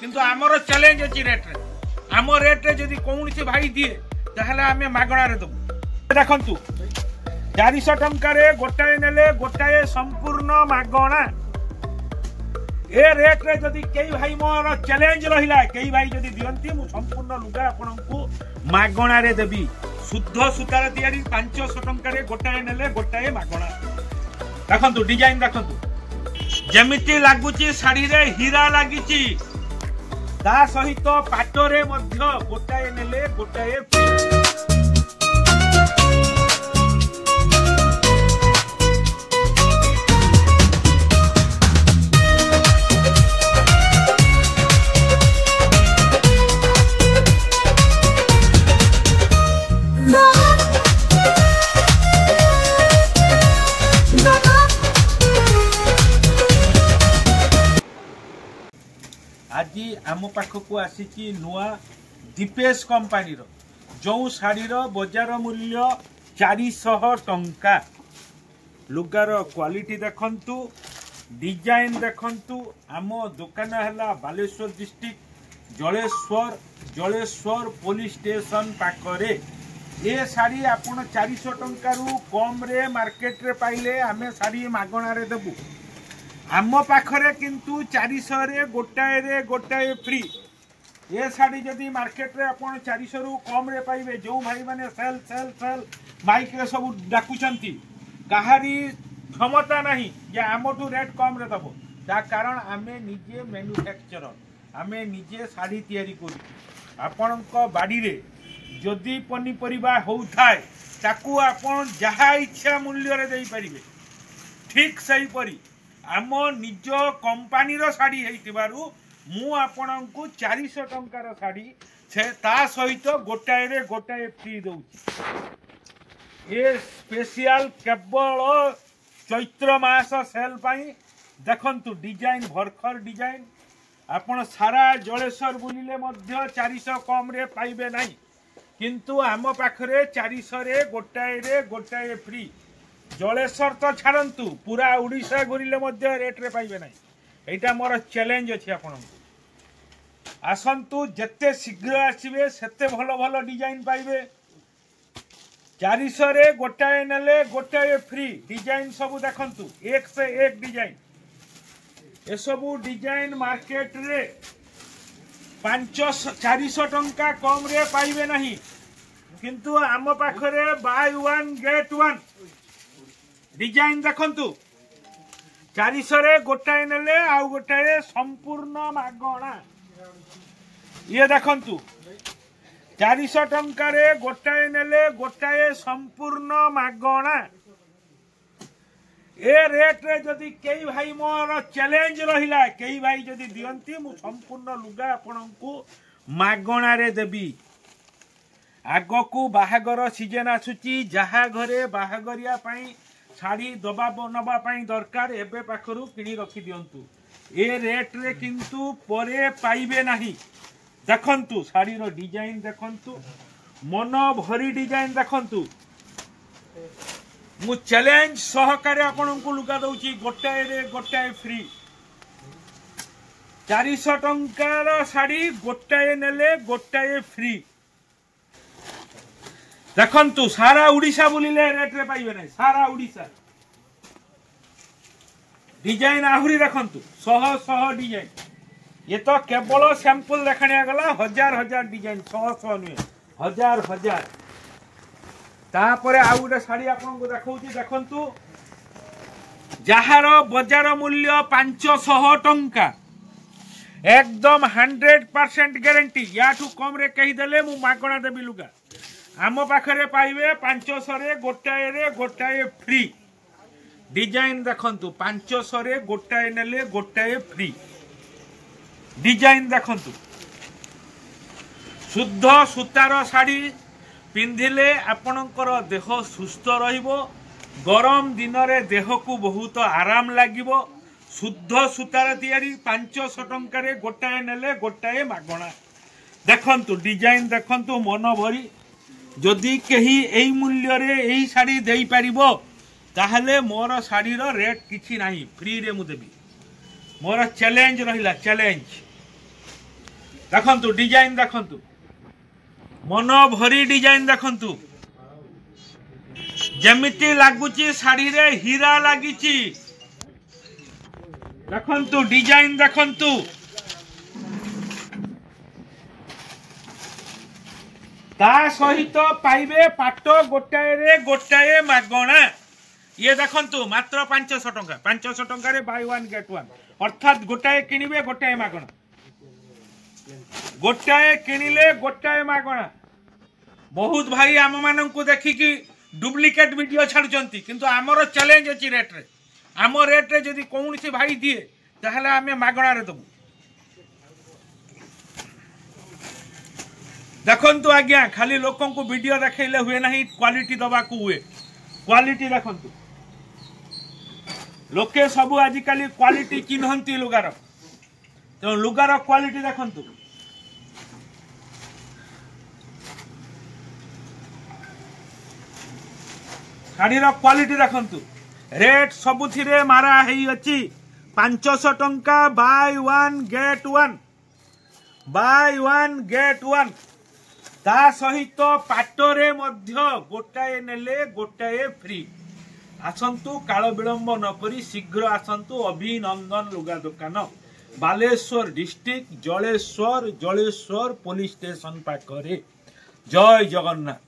किंतु आमर चैलेंज अच्छी रेट रे आम रेट रे जदि कौन से भाई दिए ताहले आमे मागणार दबु देखंतु 400 टंका रे गोटाए नेले गोटाए संपूर्ण मागणा ए रेट रे जदि कई भाई मोर चैलेंज रहिला कई भाई जदि दियंती मु संपूर्ण लुगा आपनकु मागणा रे देबी शुद्ध सूतार तयारी 500 टंका रे गोटाए नेले गोटाए मागणा देखंतु डिजाइन देखंतु जेमिति लागुची साड़ी रे हीरा लागिची ता सहित पाटरे मध्य गोटाए नेले गोटाए आज आम पाखक आसी नुआ दीपेश कंपानी रो जो शाढ़ीर बजार मूल्य 400 टंका लुगार क्वालिटी देखंतु डिजाइन देखंतु आम दुकान है Baleshwar district Jaleshwar police station पाखरे ये शाढ़ी आपण 400 टंका रु कम रे मार्केट रे पाइले आमे शाढ़ी मागणा रे देबु आम पाखरे किंतु 400 रे गोटाए फ्री ये शाढ़ी जदि मार्केट रे आपण 400 रु कम रे पाइबे जो भाई माने सेल सेल सेल माइक रे सब डाकुचंती कहारी क्षमता नहीं जे आमठू रेट कम रे दबो ता कारण आमे निजे मैन्युफैक्चरर आमे निजे शाढ़ी तयारी करू आपणक बाड़ी रे जदि पनीपरिबा होउथाय ताकू आपण जहा इच्छा मूल्य रे देई परिबे ठीक सही परी आम निज कंपानी रो साड़ी हेतिबारु मु आपनकु 400 टंकार साड़ी से ता सहित गोटाए रे गोटाए फ्री दउची ये स्पेशल केवल चैत्र मास सेल पाई देखंतु डिजाइन भरखर डिजाइन आपण सारा जलेश्वर बुलिले मध्य 400 कम रे पाइबे नाही किंतु आम पाखरे 400 रे गोटाए फ्री जलेश्वर तो छाड़ू पूरा उड़ीसा घूरिले रेट रे पाइबे ना यहाँ मोर चैलेंज अच्छी आपण आसतु जिते शीघ्र आसवे सेते भल भल डिजाइन पाइबे 400 रे गोटाए नेले गोटाए फ्री डिजाइन सबू देखंतु एक से एक डिजाइन ए सबू डिजाइन मार्केट रे 400 टंका कम रे पाइबे नहीं किंतु आम पाखरे by one get one design देखंतु 400 रे गोटाए नेले आउ गोटाए संपूर्ण मागणा ये देखंतु 400 टंका रे गोटाए नेले गोटाए संपूर्ण मागणा ए रेट रे जदि कई भाई मोर चैलेंज रहिला कई भाई जदि दियंती मु संपूर्ण लुगा आपनकु मागणा रे देबी आगकू बाहागर सीजन आसुची जहा घरे बाहागरिया पई शाड़ी दबा नबा दरकार एबे पाखरु किणी रखी दियंतु ए रेट रे किंतु परे पाइबे नाही देखंतु शाड़ी रो डिजाइन देखंतु मन भरी डिजाइन देखंतु मु चैलेंज सहकारे आपनकु लुगा दउची गोटाए रे गोटाए फ्री 400 टंकार शाड़ी गोटाए नेले गोटाए फ्री देखंतु सारा उड़ीसा बुलिले रेट रे पाइबे नहीं सारा उड़ीसा डिजाइन आहुरी देखंतु शह डिजाइन ये तो केवल सैंपल देखाणिया गला हजार डिजाइन शह नुहे हजार तापरे आ गोटे शाड़ी आपको देखौची देखंतु जहार बजार मूल्य 500 टंका एकदम 100% गारंटी याठू कम रे कही देले मु मागणा देबी लुगा आम पाखरे पाइबे 500 रे गोटाए फ्री डिजाइन देखंतु 500 रे गोटाए नेले गोटाए फ्री डिजाइन देखंतु शुद्ध सूतार साड़ी पिंधिले आपणकर देह सुस्थ रहिबो गरम दिन रे देह को बहुत आराम लागिबो शुद्ध सूतार तयारी 500 टंका रे गोटाए नेले गोटाए मागणा देखंतु डिजाइन देखंतु मन भरी जदि कही एई मूल्य रे एई साड़ी देई परिबो ताहले मोर साड़ीर रेट किछि नाही फ्री रे मु देबी मोर चैलेंज रहिला चैलेंज देखंतु डिजाइन देखंतु मन भरी डिजाइन देखंतु जेमिति लागुची साड़ी रे हीरा लागिची देखंतु डिजाइन देखंतु ता सहित पाइबे पाट गोटाए रे गोटाए मागणा ये देखंतु मात्र 500 टंका 500 टंका रे बाय वन गेट वन अर्थात गोटाए किनिबे गोटाए मागणा गोटाए किनिले गोटाए मागणा। बहुत भाई आम मान को देखिकी डुप्लिकेट वीडियो छाड़ुचंती किंतु आमर चैलेंज अछि रेट रे आम रेट रे जदी कौन सी भाई दिए ताहले आमे मागणा रे दबु। देखंतु आज्ञा खाली लोकन को वीडियो देखैले हुए नहीं क्वालिटी दबा को हुए क्वालिटी देखंतु लोके सबु आजिकाली क्वालिटी चिन्हंती लुगार तो लुगार क्वालिटी देखंतु शाढ़ीर क्वालिटी देखंतु रेट सबुथिरे मारा हेई अछि 500 टंका बाय वन गेट वन ता सहित पाटरे मध्य गोटाए नेले गोटाए फ्री। आसंतु काल विलंब न करी शीघ्र आसंतु अभिनंदन लुगा दुकान Baleshwar district Jaleshwar police station पाखरे। जय जगन्नाथ।